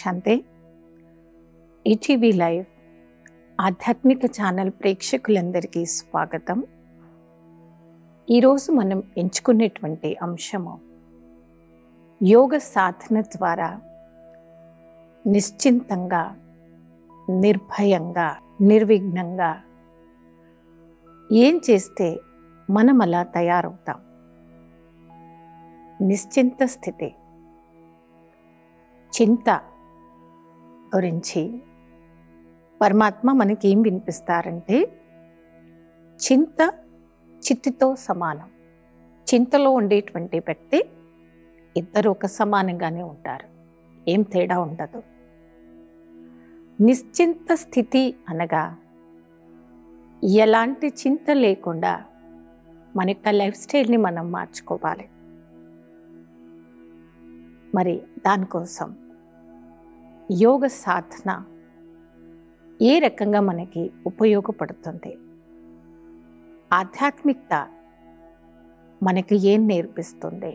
శాంతి. ETV live ఆధ్యాత్మిక channel ప్రేక్షకులందరికీ స్వాగతం. ఈరోజు మనం ఎంచుకునేటువంటి అంశము యోగ సాధన ద్వారా నిశ్చింతంగా, నిర్భయంగా, నిర్విఘ్నంగా ఏం చేస్తే మనం అలా తయారవుతాం. నిశ్చింత స్థితి, చింత గురించి పరమాత్మ మనకి ఏం వినిపిస్తారంటే, చింత చిత్తుతో సమానం. చింతలో ఉండేటువంటి వ్యక్తి ఇద్దరు ఒక సమానంగానే ఉంటారు, ఏం తేడా ఉండదు. నిశ్చింత స్థితి అనగా ఎలాంటి చింత లేకుండా మన యొక్క లైఫ్ స్టైల్ని మనం మార్చుకోవాలి. మరి దానికోసం యోగ సాధన ఏ రకంగా మనకి ఉపయోగపడుతుంది, ఆధ్యాత్మికత మనకి ఏం నేర్పిస్తుంది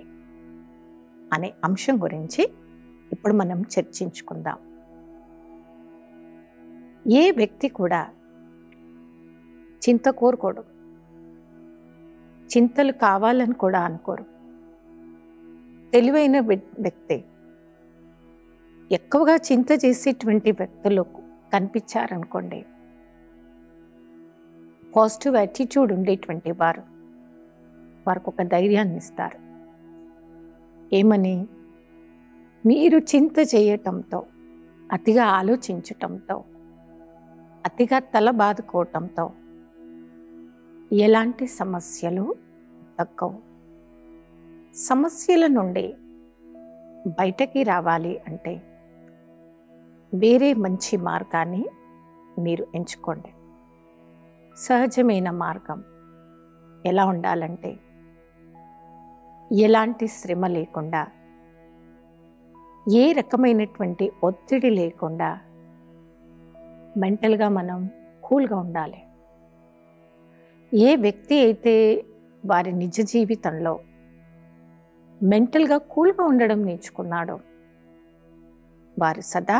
అనే అంశం గురించి ఇప్పుడు మనం చర్చించుకుందాం. ఏ వ్యక్తి కూడా చింత కోరుకోడు, చింతలు కావాలని కూడా అనుకోరు. తెలివైన వ్యక్తి ఎక్కువగా చింత చేసేటువంటి వ్యక్తులు కనిపించారనుకోండి, పాజిటివ్ యాటిట్యూడ్ ఉండేటువంటి వారికి ఒక ధైర్యాన్ని ఇస్తారు. ఏమని? మీరు చింత చేయటంతో, అతిగా ఆలోచించటంతో, అతిగా తల బాదుకోవటంతో ఎలాంటి సమస్యలు తగ్గవు. సమస్యల నుండి బయటకి రావాలి అంటే వేరే మంచి మార్గాన్ని మీరు ఎంచుకోండి. సహజమైన మార్గం ఎలా ఉండాలంటే, ఎలాంటి శ్రమ లేకుండా, ఏ రకమైనటువంటి ఒత్తిడి లేకుండా మెంటల్గా మనం కూల్గా ఉండాలి. ఏ వ్యక్తి అయితే వారి నిజ జీవితంలో మెంటల్గా కూల్గా ఉండడం నేర్చుకున్నాడో వారు సదా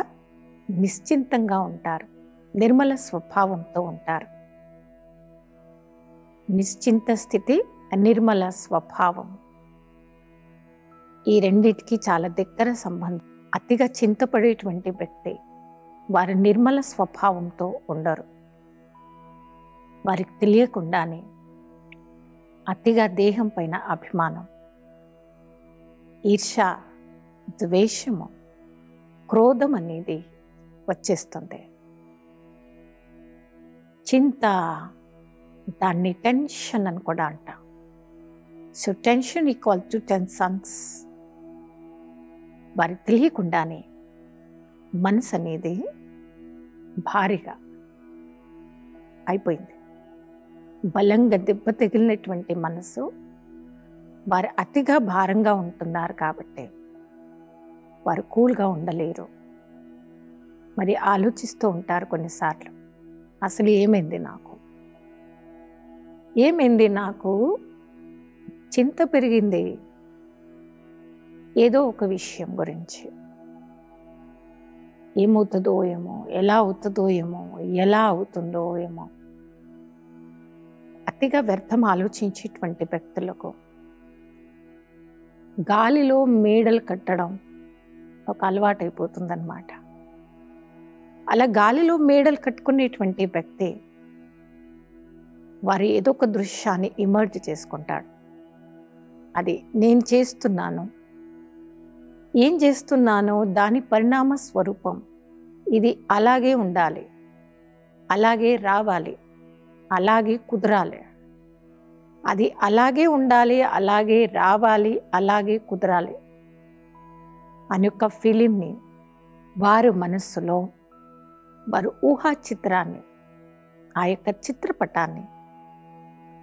నిశ్చింతంగా ఉంటారు, నిర్మల స్వభావంతో ఉంటారు. నిశ్చింత స్థితి, నిర్మల స్వభావం, ఈ రెండిటికి చాలా దగ్గర సంబంధం. అతిగా చింతపడేటువంటి వ్యక్తి వారి నిర్మల స్వభావంతో ఉండరు. వారికి తెలియకుండానే అతిగా దేహం పైన అభిమానం, ఈర్ష, ద్వేషము, క్రోధం అనేది వచ్చేస్తుంది. చింత, దాన్ని టెన్షన్ అని కూడా అంటాం. So tension equal to 10 Sons. వారికి తెలియకుండానే మనసు అనేది భారీగా అయిపోయింది. బలంగా దెబ్బ తగిలినటువంటి మనసు వారు అతిగా భారంగా ఉంటున్నారు కాబట్టి వారు కూల్గా ఉండలేరు. మరి ఆలోచిస్తూ ఉంటారు కొన్నిసార్లు, అసలు ఏమైంది నాకు, చింత పెరిగింది ఏదో ఒక విషయం గురించి. ఏమవుతుందో ఏమో, ఎలా అవుతుందో ఏమో, ఎలా అవుతుందో ఏమో. అతిగా వ్యర్థం ఆలోచించేటువంటి వ్యక్తులకు గాలిలో మేడలు కట్టడం ఒక అలవాటు అయిపోతుందన్నమాట. అలా గాలిలో మేడలు కట్టుకునేటువంటి వ్యక్తి వారు ఏదో ఒక దృశ్యాన్ని ఇమర్జ్ చేసుకుంటాడు. అది నేను చేస్తున్నాను, ఏం చేస్తున్నానో దాని పరిణామ స్వరూపం ఇది అలాగే ఉండాలి, అలాగే రావాలి, అలాగే కుదరాలి, అది అలాగే ఉండాలి, అలాగే రావాలి, అలాగే కుదరాలి అని ఒక ఫీలింగ్ని వారు మనస్సులో, వారు ఊహా చిత్రాన్ని, ఆ యొక్క చిత్రపటాన్ని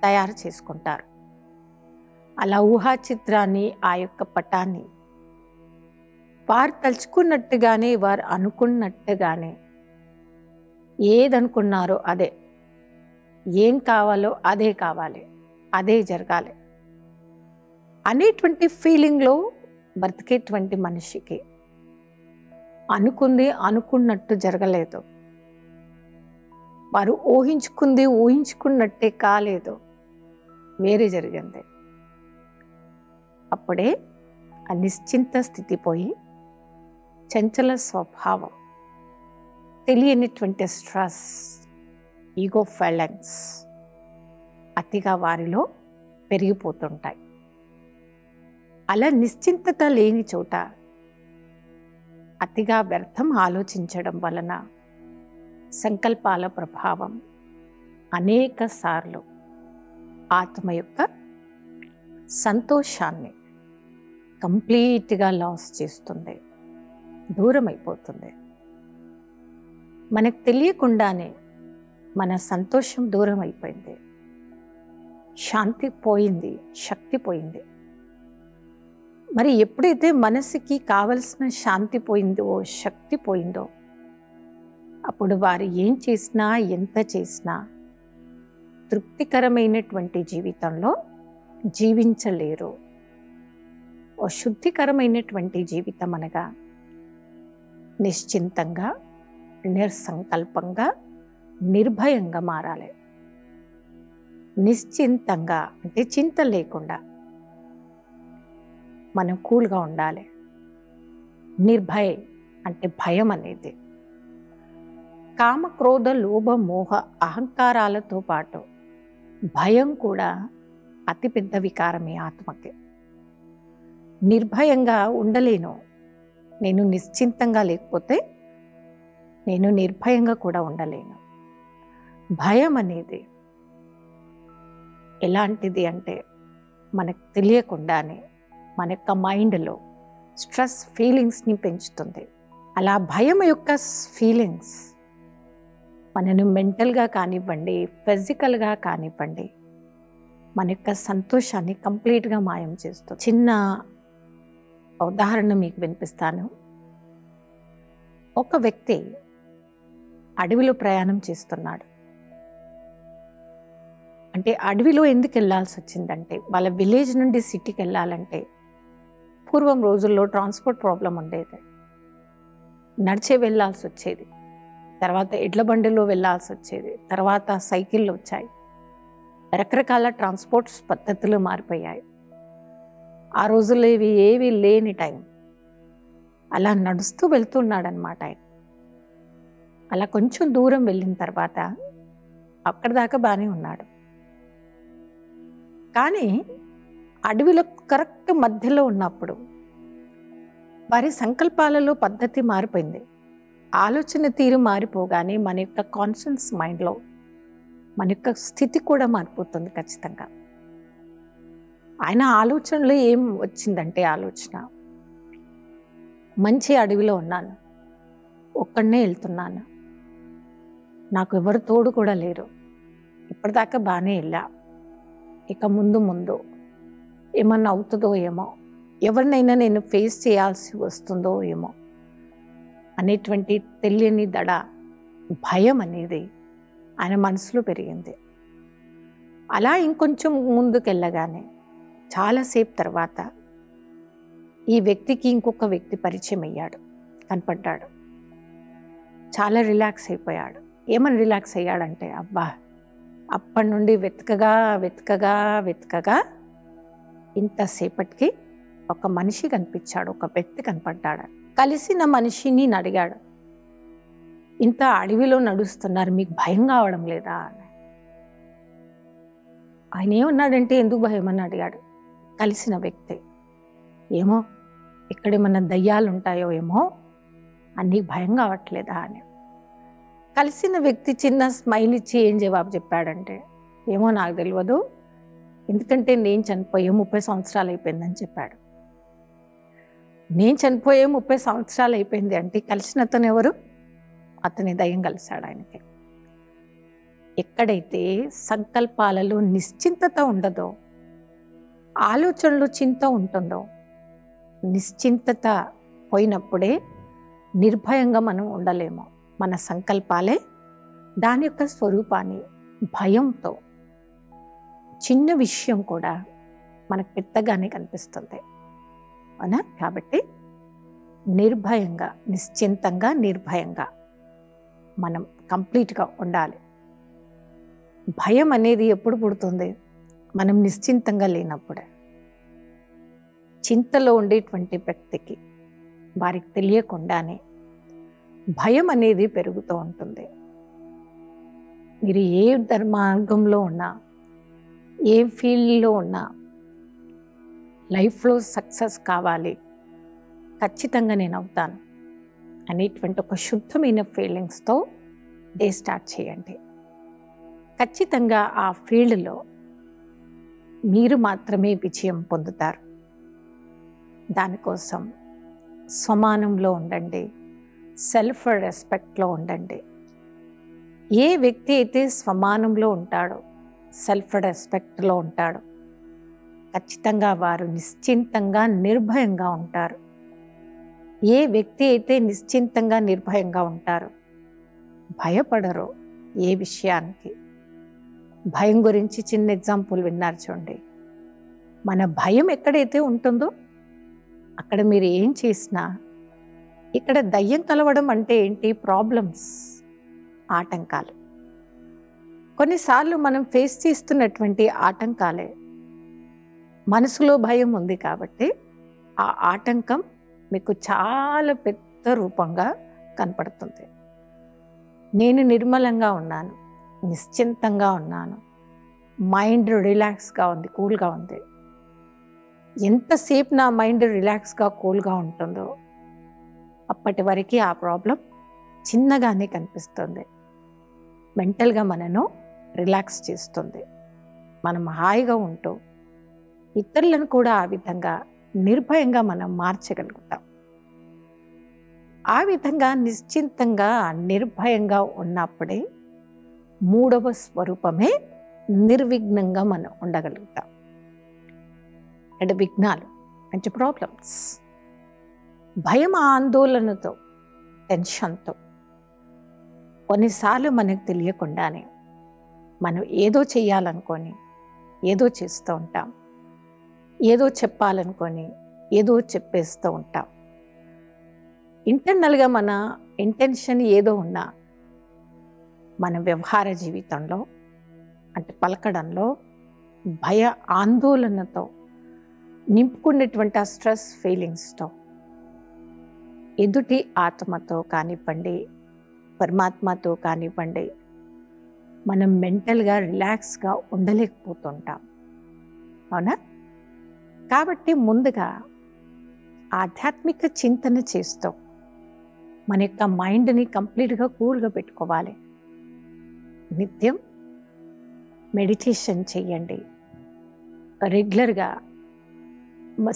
తయారు చేసుకుంటారు. అలా ఊహా చిత్రాన్ని, ఆ యొక్క పటాన్ని వారు తలుచుకున్నట్టుగానే, వారు అనుకున్నట్టుగానే, ఏదనుకున్నారో అదే, ఏం కావాలో అదే కావాలి, అదే జరగాలి అనేటువంటి ఫీలింగ్లో బ్రతికేటువంటి మనిషికి అనుకుంది అనుకున్నట్టు జరగలేదు. వారు ఊహించుకుంది ఊహించుకున్నట్టే కాలేదు, వేరే జరిగింది. అప్పుడే ఆ నిశ్చింత స్థితి పోయి చంచల స్వభావం, తెలియనిటువంటి స్ట్రెస్, ఈగో ఫీలింగ్స్ అతిగా వారిలో పెరిగిపోతుంటాయి. అలా నిశ్చింతత లేని చోట అతిగా వ్యర్థం ఆలోచించడం వలన సంకల్పాల ప్రభావం అనేక సార్లు ఆత్మ యొక్క సంతోషాన్ని కంప్లీట్గా లాస్ చేస్తుంది, దూరం అయిపోతుంది. మనకు తెలియకుండానే మన సంతోషం దూరం అయిపోయింది, శాంతి పోయింది, శక్తి పోయింది. మరి ఎప్పుడైతే మనసుకి కావలసిన శాంతి పోయిందో, శక్తి పోయిందో, అప్పుడు వారు ఏం చేసినా ఎంత చేసినా తృప్తికరమైనటువంటి జీవితంలో జీవించలేరు. ఓ శుద్ధికరమైనటువంటి జీవితం అనగా నిశ్చింతంగా, నిస్సంకల్పంగా, నిర్భయంగా మారాలి. నిశ్చింతంగా అంటే చింత లేకుండా మనం కూల్గా ఉండాలి. నిర్భయ అంటే భయం అనేది కామ, క్రోధ, లోభ, మోహ, అహంకారాలతో పాటు భయం కూడా అతిపెద్ద వికారమే ఆత్మకి. నిర్భయంగా ఉండలేను, నేను నిశ్చింతంగా లేకపోతే నేను నిర్భయంగా కూడా ఉండలేను. భయం అనేది ఎలాంటిది అంటే మనకు తెలియకుండానే మన యొక్క మైండ్లో స్ట్రెస్ ఫీలింగ్స్ని పెంచుతుంది. అలా భయం యొక్క ఫీలింగ్స్ మనను మెంటల్గా కానివ్వండి, ఫిజికల్గా కానివ్వండి, మన యొక్క సంతోషాన్ని కంప్లీట్గా మాయం చేస్తుంది. చిన్న ఉదాహరణ మీకు వినిపిస్తాను. ఒక వ్యక్తి అడవిలో ప్రయాణం చేస్తున్నాడు. అంటే అడవిలో ఎందుకు వెళ్ళాల్సి వచ్చిందంటే, వాళ్ళ విలేజ్ నుండి సిటీకి వెళ్ళాలంటే పూర్వం రోజుల్లో ట్రాన్స్పోర్ట్ ప్రాబ్లం ఉండేది, నడిచే వెళ్ళాల్సి వచ్చేది. తర్వాత ఎడ్ల బండిలో వెళ్ళాల్సి వచ్చేది. తర్వాత సైకిళ్ళు వచ్చాయి. రకరకాల ట్రాన్స్పోర్ట్స్ పద్ధతులు మారిపోయాయి. ఆ రోజుల్లో ఏవి లేని టైం. అలా నడుస్తూ వెళ్తున్నాడనమాట ఆయన. అలా కొంచెం దూరం వెళ్ళిన తర్వాత అక్కడి దాకా బాగానే ఉన్నాడు. కానీ అడవిలో కరెక్ట్ మధ్యలో ఉన్నప్పుడు వారి సంకల్పాలలో పద్ధతి మారిపోయింది. ఆలోచన తీరు మారిపోగానే మన యొక్క కాన్షియస్ మైండ్లో మన యొక్క స్థితి కూడా మారిపోతుంది ఖచ్చితంగా. ఆయన ఆలోచనలో ఏం వచ్చిందంటే, ఆలోచన మంచి అడవిలో ఉన్నాను, ఒక్కడనే వెళ్తున్నాను, నాకు ఎవరు తోడు కూడా లేరు, ఇప్పటిదాకా బాగానే వెళ్ళా, ఇక ముందు ముందు ఏమన్నా అవుతుందో ఏమో, ఎవరినైనా నేను ఫేస్ చేయాల్సి వస్తుందో ఏమో అనేటువంటి తెలియని దడ, భయం అనేది ఆయన మనసులో పెరిగింది. అలా ఇంకొంచెం ముందుకెళ్ళగానే చాలాసేపు తర్వాత ఈ వ్యక్తికి ఇంకొక వ్యక్తి పరిచయం అయ్యాడు, కనపడ్డాడు. చాలా రిలాక్స్ అయిపోయాడు. ఏమని రిలాక్స్ అయ్యాడంటే, అబ్బా అప్పటి నుండి వెతకగా వెతకగా వెతకగా ఇంతసేపటికి ఒక మనిషి కనిపించాడు, ఒక వ్యక్తి కనపడ్డాడు. కలిసిన మనిషిని అడిగాడు, ఇంత అడవిలో నడుస్తున్నారు, మీకు భయం కావడం లేదా అని. ఆయన ఏమన్నాడంటే, ఎందుకు భయం అని అడిగాడు కలిసిన వ్యక్తి. ఏమో ఎక్కడేమన్నా దయ్యాలు ఉంటాయో ఏమో, అన్నీ భయం కావట్లేదా అని. కలిసిన వ్యక్తి చిన్న స్మైల్ ఇచ్చి ఏం జవాబు చెప్పాడంటే, ఏమో నాకు తెలియదు, ఎందుకంటే నేను చనిపోయే 30 సంవత్సరాలు అయిపోయిందని చెప్పాడు. నేను చనిపోయే 30 సంవత్సరాలు అయిపోయింది అంటే కలిసిన అతను ఎవరు? అతని దయ్యం కలిశాడు ఆయనకి. ఎక్కడైతే సంకల్పాలలో నిశ్చింతత ఉండదో, ఆలోచనలో చింత ఉంటుందో, నిశ్చింతత పోయినప్పుడే నిర్భయంగా మనం ఉండలేము. మన సంకల్పాలే దాని యొక్క స్వరూపాన్ని భయంతో చిన్న విషయం కూడా మనకు పెద్దగానే కనిపిస్తుంది అవునా. కాబట్టి నిర్భయంగా, నిశ్చింతంగా, నిర్భయంగా మనం కంప్లీట్గా ఉండాలి. భయం అనేది ఎప్పుడు పుడుతుంది? మనం నిశ్చింతంగా లేనప్పుడే. చింతలో ఉండేటువంటి వ్యక్తికి వారికి తెలియకుండానే భయం అనేది పెరుగుతూ ఉంటుంది. మీరు ఏ మార్గంలో ఉన్నా, ఏ ఫీల్డ్లో ఉన్నా, లైఫ్లో సక్సెస్ కావాలి, ఖచ్చితంగా నేను అవుతాను అనేటువంటి ఒక శుద్ధమైన ఫీలింగ్స్తో డే స్టార్ట్ చేయండి. ఖచ్చితంగా ఆ ఫీల్డ్లో మీరు మాత్రమే విజయం పొందుతారు. దానికోసం సమానంలో ఉండండి, సెల్ఫ్ రెస్పెక్ట్లో ఉండండి. ఏ వ్యక్తి అయితే స్వమానంలో ఉంటాడో, సెల్ఫ్ రెస్పెక్ట్లో ఉంటాడో, ఖచ్చితంగా వారు నిశ్చింతంగా, నిర్భయంగా ఉంటారు. ఏ వ్యక్తి అయితే నిశ్చింతంగా, నిర్భయంగా ఉంటారో, భయపడరు ఏ విషయానికి. భయం గురించి చిన్న ఎగ్జాంపుల్ విన్నారు చూడండి. మన భయం ఎక్కడైతే ఉంటుందో అక్కడ మీరు ఏం చేసినా, ఇక్కడ దయ్యం కలవడం అంటే ఏంటి? ప్రాబ్లమ్స్, ఆటంకాలు. కొన్నిసార్లు మనం ఫేస్ చేస్తున్నటువంటి ఆటంకాలే. మనసులో భయం ఉంది కాబట్టి ఆ ఆటంకం మీకు చాలా పెద్ద రూపంగా కనపడుతుంది. నేను నిర్మలంగా ఉన్నాను, నిశ్చింతంగా ఉన్నాను, మైండ్ రిలాక్స్గా ఉంది, కూల్గా ఉంది. ఎంతసేపు నా మైండ్ రిలాక్స్గా, కూల్గా ఉంటుందో అప్పటి వరకు ఆ ప్రాబ్లం చిన్నగానే కనిపిస్తుంది. మెంటల్గా మనను రిలాక్స్ చేస్తుంది. మనం హాయిగా ఉంటూ ఇతరులను కూడా ఆ విధంగా నిర్భయంగా మనం మార్చగలుగుతాం. ఆ విధంగా నిశ్చింతంగా, నిర్భయంగా ఉన్నప్పుడే మూడవ స్వరూపమే నిర్విఘ్నంగా మనం ఉండగలుగుతాం. అంటే విఘ్నాలు అంటే ప్రాబ్లమ్స్, భయం, ఆందోళనతో, టెన్షన్తో కొన్నిసార్లు మనకు తెలియకుండానే మనం ఏదో చేయాలనుకొని ఏదో చేస్తూ ఉంటాం, ఏదో చెప్పాలనుకొని ఏదో చెప్పేస్తూ ఉంటాం. ఇంటర్నల్గా మన ఇంటెన్షన్ ఏదో ఉన్నా మన వ్యవహార జీవితంలో అంటే పలకడంలో భయ ఆందోళనతో నింపుకున్నటువంటి ఆ స్ట్రెస్ ఫీలింగ్స్తో ఎదుటి ఆత్మతో కానివ్వండి, పరమాత్మతో కానివ్వండి, మనం మెంటల్గా రిలాక్స్గా ఉండలేకపోతుంటాం. అవునా? కాబట్టి ముందుగా ఆధ్యాత్మిక చింతన చేస్తూ మన యొక్క మైండ్ని కంప్లీట్గా కూల్గా పెట్టుకోవాలి. నిత్యం మెడిటేషన్ చేయండి. రెగ్యులర్గా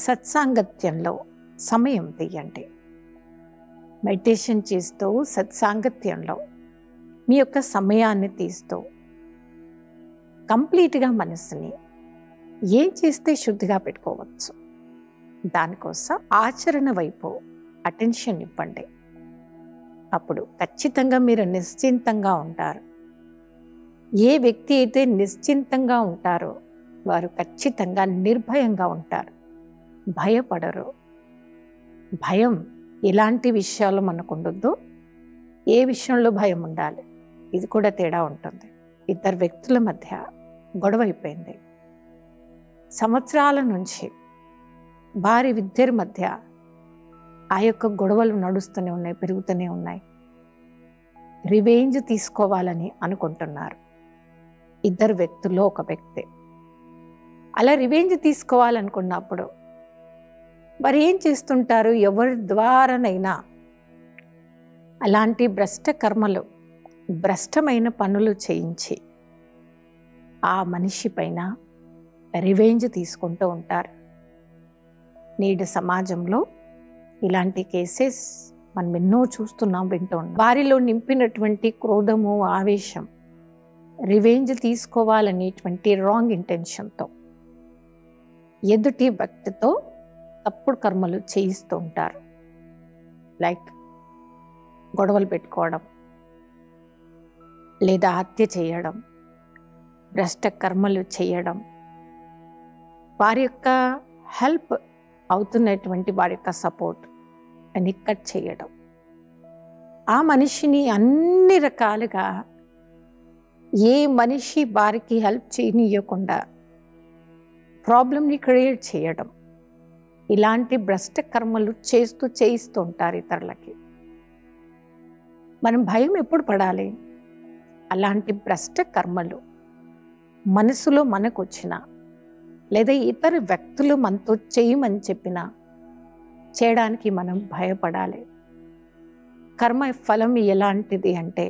సత్సాంగత్యంలో సమయం తీయండి. మెడిటేషన్ చేస్తూ సత్సాంగత్యంలో మీ యొక్క సమయాన్ని తీస్తూ కంప్లీట్గా మనసుని ఏం చేస్తే శుద్ధిగా పెట్టుకోవచ్చు, దానికోసం ఆచరణ వైపు అటెన్షన్ ఇవ్వండి. అప్పుడు ఖచ్చితంగా మీరు నిశ్చింతంగా ఉంటారు. ఏ వ్యక్తి అయితే నిశ్చింతంగా ఉంటారో వారు ఖచ్చితంగా నిర్భయంగా ఉంటారు, భయపడరు. భయం ఎలాంటి విషయాలు మనకు ఉండొద్దు, ఏ విషయంలో భయం ఉండాలి, ఇది కూడా తేడా ఉంటుంది. ఇద్దరు వ్యక్తుల మధ్య గొడవ అయిపోయింది. సంవత్సరాల నుంచి వారి ఇద్దరి మధ్య ఆ యొక్క గొడవలు నడుస్తూనే ఉన్నాయి, పెరుగుతూనే ఉన్నాయి. రివెంజ్ తీసుకోవాలని అనుకుంటున్నారు ఇద్దరు వ్యక్తుల్లో ఒక వ్యక్తి. అలా రివెంజ్ తీసుకోవాలనుకున్నప్పుడు మరి ఏం చేస్తుంటారు? ఎవరి ద్వారానైనా అలాంటి భ్రష్ట కర్మలు, భ్రష్టమైన పనులు చేయించి ఆ మనిషి పైన రివెంజ్ తీసుకుంటూ ఉంటారు. నేడు సమాజంలో ఇలాంటి కేసెస్ మనం ఎన్నో చూస్తున్నాం, వింటూ ఉన్నాం. వారిలో నింపినటువంటి క్రోధము, ఆవేశం, రివెంజ్ తీసుకోవాలనేటువంటి రాంగ్ ఇంటెన్షన్తో ఎదుటి వ్యక్తితో తప్పుడు కర్మలు చేయిస్తూ ఉంటారు. లైక్ గొడవలు పెట్టుకోవడం, లేదా హత్య చేయడం, భ్రష్ట కర్మలు చేయడం, వారి యొక్క హెల్ప్ అవుతున్నటువంటి వారి యొక్క సపోర్ట్ అని కట్ చేయడం, ఆ మనిషిని అన్ని రకాలుగా ఏ మనిషి వారికి హెల్ప్ చేయనీయకుండా ప్రాబ్లంని క్రియేట్ చేయడం, ఇలాంటి భ్రష్ట కర్మలు చేయిస్తూ ఉంటారు ఇతరులకి. మనం భయం ఎప్పుడు పడాలి? అలాంటి భ్రష్ట కర్మలు మనసులో మనకు వచ్చినా, లేదా ఇతర వ్యక్తులు మనతో చేయమని చెప్పినా చేయడానికి మనం భయపడాలి. కర్మ ఫలం ఎలాంటిది అంటే,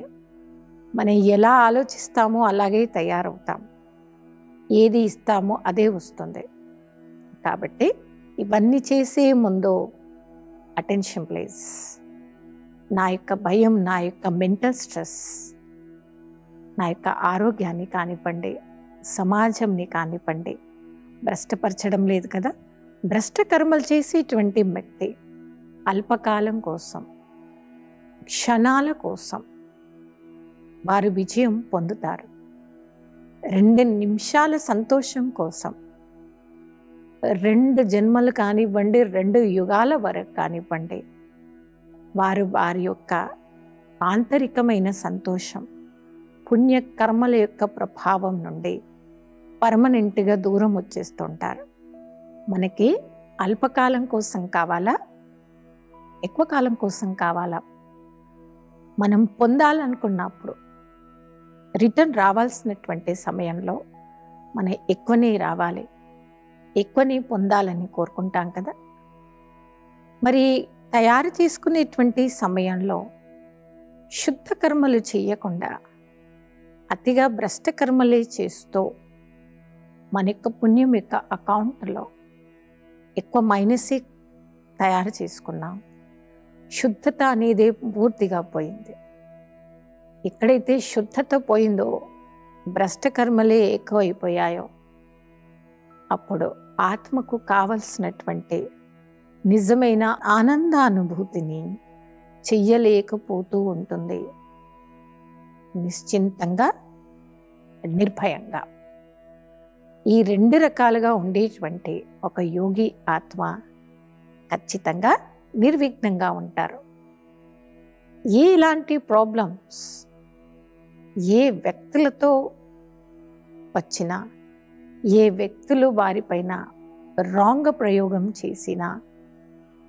మనం ఎలా ఆలోచిస్తామో అలాగే తయారవుతాం, ఏది ఇస్తామో అదే వస్తుంది. కాబట్టి ఇవన్నీ చేసే ముందు అటెన్షన్ ప్లీజ్. నా యొక్క భయం, నా యొక్క మెంటల్ స్ట్రెస్, నా యొక్క ఆరోగ్యాన్ని కానివ్వండి, సమాజంని కానివ్వండి భ్రష్టపరచడం లేదు కదా. భ్రష్ట కర్మలు చేసేటువంటి వ్యక్తి అల్పకాలం కోసం, క్షణాల కోసం వారు విజయం పొందుతారు. 2 నిమిషాల సంతోషం కోసం 2 జన్మలు కానివ్వండి, 2 యుగాల వరకు కానివ్వండి, వారు వారి యొక్క ఆంతరికమైన సంతోషం, పుణ్యకర్మల యొక్క ప్రభావం నుండి పర్మనెంట్గా దూరం వచ్చేస్తుంటారు. మనకి అల్పకాలం కోసం కావాలా, ఎక్కువ కాలం కోసం కావాలా? మనం పొందాలనుకున్నప్పుడు రిటర్న్ రావాల్సినటువంటి సమయంలో మనం ఎక్కువనే రావాలి, ఎక్కువనే పొందాలని కోరుకుంటాం కదా. మరి తయారు చేసుకునేటువంటి సమయంలో శుద్ధ కర్మలు చేయకుండా అతిగా భ్రష్ట కర్మలే చేస్తూ మన యొక్క పుణ్యం యొక్క అకౌంట్లో ఎక్కువ మైనసే తయారు చేసుకున్నాం. శుద్ధత అనేది పూర్తిగా పోయింది. ఎక్కడైతే శుద్ధత పోయిందో, భ్రష్ట కర్మలే ఎక్కువైపోయాయో, అప్పుడు ఆత్మకు కావలసినటువంటి నిజమైన ఆనందానుభూతిని చెయ్యలేకపోతూ ఉంటుంది. నిశ్చింతంగా, నిర్భయంగా ఈ 2 రకాలుగా ఉండేటువంటి ఒక యోగి ఆత్మ ఖచ్చితంగా నిర్విఘ్నంగా ఉంటారు. ఇలాంటి ప్రాబ్లమ్స్ ఏ వ్యక్తులతో వచ్చినా, ఏ వ్యక్తులు వారిపైన రాంగ్ ప్రయోగం చేసినా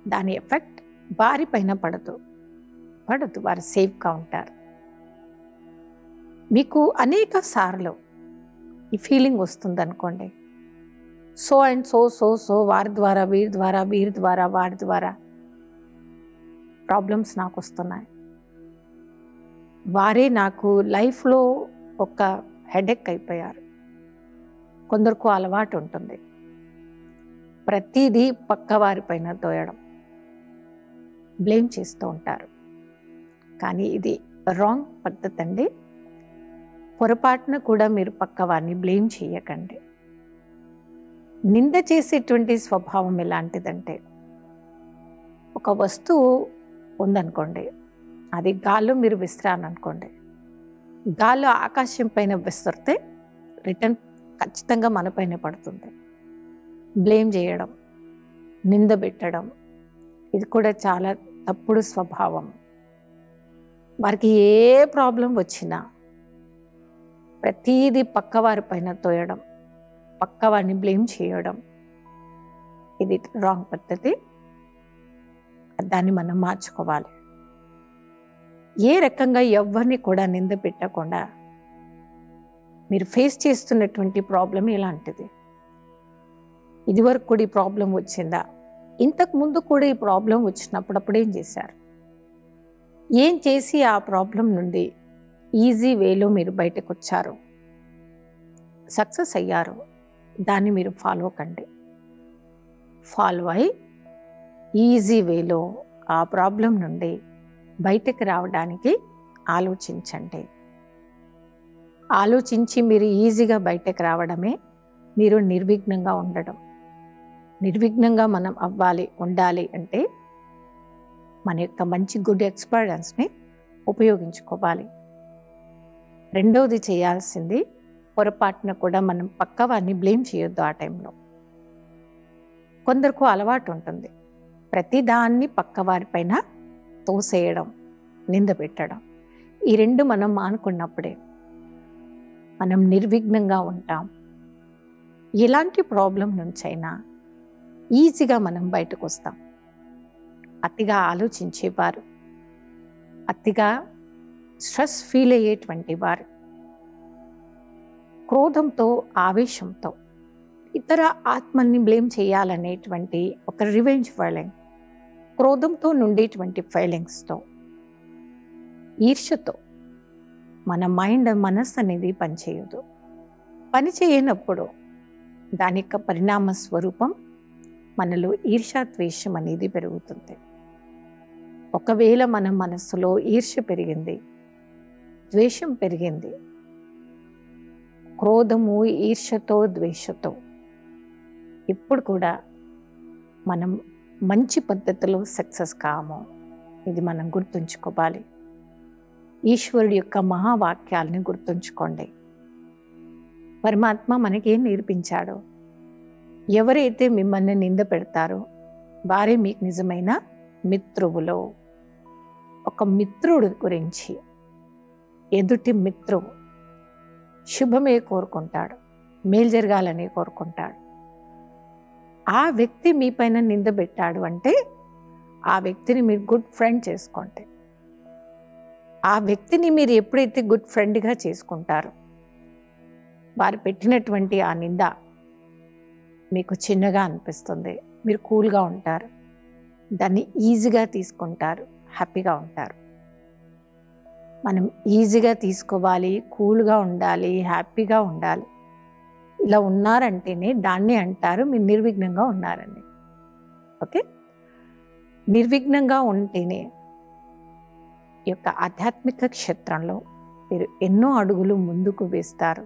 దాని ఎఫెక్ట్ వారిపైన పడదు. వారు సేఫ్గా ఉంటారు. మీకు అనేక సార్లు ఈ ఫీలింగ్ వస్తుంది అనుకోండి, సో అండ్ సో వారి ద్వారా, వీరి ద్వారా, వీరి ద్వారా, వారి ద్వారా ప్రాబ్లమ్స్ నాకు వస్తున్నాయి, వారే నాకు లైఫ్లో ఒక హెడేక్ అయిపోయారు. కొందరికి అలవాటు ఉంటుంది ప్రతిదీ పక్కవారిపైన తోయడం, బ్లేమ్ చేస్తూ ఉంటారు. కానీ ఇది రాంగ్ పద్ధతి అండి. పొరపాటున కూడా మీరు పక్కవారిని బ్లేమ్ చేయకండి. నింద చేసేటువంటి స్వభావం ఎలాంటిదంటే, ఒక వస్తువు ఉందనుకోండి, అది గాల్లో మీరు విసిరారనుకోండి, గాల్లో ఆకాశం పైన విసిరితే రిటర్న్ ఖచ్చితంగా మన పైన పడుతుంది. బ్లేమ్ చేయడం, నింద పెట్టడం, ఇది కూడా చాలా తప్పుడు స్వభావం. వారికి ఏ ప్రాబ్లం వచ్చినా ప్రతీది పక్కవారి పైన తోయడం, పక్కవారిని బ్లేమ్ చేయడం, ఇది రాంగ్ పద్ధతి. దాన్ని మనం మార్చుకోవాలి. ఏ రకంగా ఎవరిని కూడా నింద పెట్టకుండా, మీరు ఫేస్ చేస్తున్నటువంటి ప్రాబ్లం ఎలాంటిది, ఇదివరకు కూడా ఈ ప్రాబ్లం వచ్చిందా, ఇంతకు ముందు కూడా ఈ ప్రాబ్లం వచ్చినప్పుడు అప్పుడు ఏం చేశారు, ఏం చేసి ఆ ప్రాబ్లం నుండి ఈజీ వేలో మీరు బయటకు వచ్చారు, సక్సెస్ అయ్యారు, దాన్ని మీరు ఫాలో కండి. ఫాలో అయి ఈజీ వేలో ఆ ప్రాబ్లం నుండి బయటకు రావడానికి ఆలోచించండి. ఆలోచించి మీరు ఈజీగా బయటకు రావడమే మీరు నిర్విఘ్నంగా ఉండడం. నిర్విఘ్నంగా మనం ఉండాలి అంటే మన యొక్క మంచి గుడ్ ఎక్స్పీరియన్స్ని ఉపయోగించుకోవాలి. రెండవది చేయాల్సింది, పొరపాటున కూడా మనం పక్కవారిని బ్లేమ్ చేయొద్దు. ఆ టైంలో కొందరికి అలవాటు ఉంటుంది, ప్రతిదాన్ని పక్కవారిపైన తోసేయడం, నింద పెట్టడం, ఈ రెండు మనం మానుకున్నప్పుడే మనం నిర్విఘ్నంగా ఉంటాం. ఎలాంటి ప్రాబ్లం నుంచైనా ఈజీగా మనం బయటకు వస్తాం. అతిగా ఆలోచించేవారు, అతిగా స్ట్రెస్ ఫీల్ అయ్యేటువంటి వారు, క్రోధంతో, ఆవేశంతో ఇతర ఆత్మల్ని బ్లేమ్ చేయాలనేటువంటి ఒక రివెంజ్ ఫీలింగ్, క్రోధంతో నుండేటువంటి ఫీలింగ్స్తో, ఈర్ష్యతో మన మైండ్, మనస్సు అనేది పనిచేయదు. పని చేయనప్పుడు దాని యొక్క పరిణామ స్వరూపం మనలో ఈర్ష్యాద్వేషం అనేది పెరుగుతుంది. ఒకవేళ మన మనస్సులో ఈర్ష్య పెరిగింది, ద్వేషం పెరిగింది, క్రోధము, ఈర్ష్యతో, ద్వేషతో ఇప్పుడు కూడా మనం మంచి పద్ధతిలో సక్సెస్ కాము. ఇది మనం గుర్తుంచుకోవాలి. ఈశ్వరుడి యొక్క మహావాక్యాలని గుర్తుంచుకోండి. పరమాత్మ మనకేం నేర్పించాడో, ఎవరైతే మిమ్మల్ని నింద పెడతారో వారే మీకు నిజమైన మిత్రువులో. ఒక మిత్రుడి గురించి, ఎదుటి మిత్రువు శుభమే కోరుకుంటాడు, మేలు జరగాలని కోరుకుంటాడు. ఆ వ్యక్తి మీ పైన నింద పెట్టాడు అంటే ఆ వ్యక్తిని మీరు గుడ్ ఫ్రెండ్ చేసుకోండి. ఆ వ్యక్తిని మీరు ఎప్పుడైతే గుడ్ ఫ్రెండ్గా చేసుకుంటారో వారు పెట్టినటువంటి ఆ నింద మీకు చిన్నగా అనిపిస్తుంది, మీరు కూల్గా ఉంటారు, దాన్ని ఈజీగా తీసుకుంటారు, హ్యాపీగా ఉంటారు. మనం ఈజీగా తీసుకోవాలి, కూల్గా ఉండాలి, హ్యాపీగా ఉండాలి. ఇలా ఉన్నారంటేనే దాన్ని అంటారు మీరు నిర్విఘ్నంగా ఉన్నారని. ఓకే, నిర్విఘ్నంగా ఉంటేనే ఈ యొక్క ఆధ్యాత్మిక క్షేత్రంలో మీరు ఎన్నో అడుగులు ముందుకు వేస్తారు,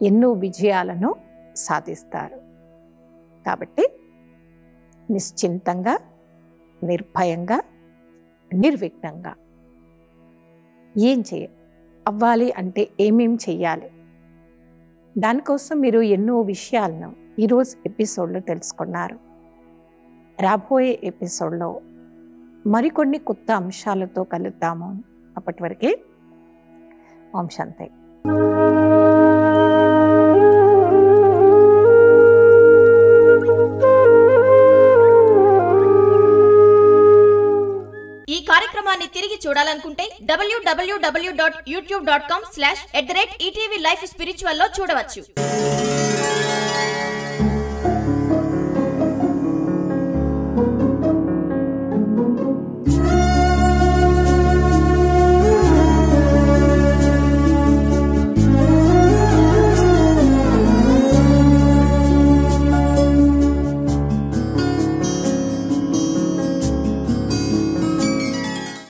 ఎన్నో విజయాలను సాధిస్తారు. కాబట్టి నిశ్చింతంగా, నిర్భయంగా, నిర్విఘ్నంగా ఏం అవ్వాలి అంటే ఏమేం చెయ్యాలి, దానికోసం మీరు ఎన్నో విషయాలను ఈరోజు ఎపిసోడ్లో తెలుసుకున్నారు. రాబోయే ఎపిసోడ్లో మరికొన్ని కొత్త అంశాలతో కలుద్దాము. అప్పటి వరకే ఓం శాంతి. ఈ కార్యక్రమాన్ని తిరిగి చూడాలనుకుంటే www.youtube.com/@ETV Life Spiritual లో చూడవచ్చు.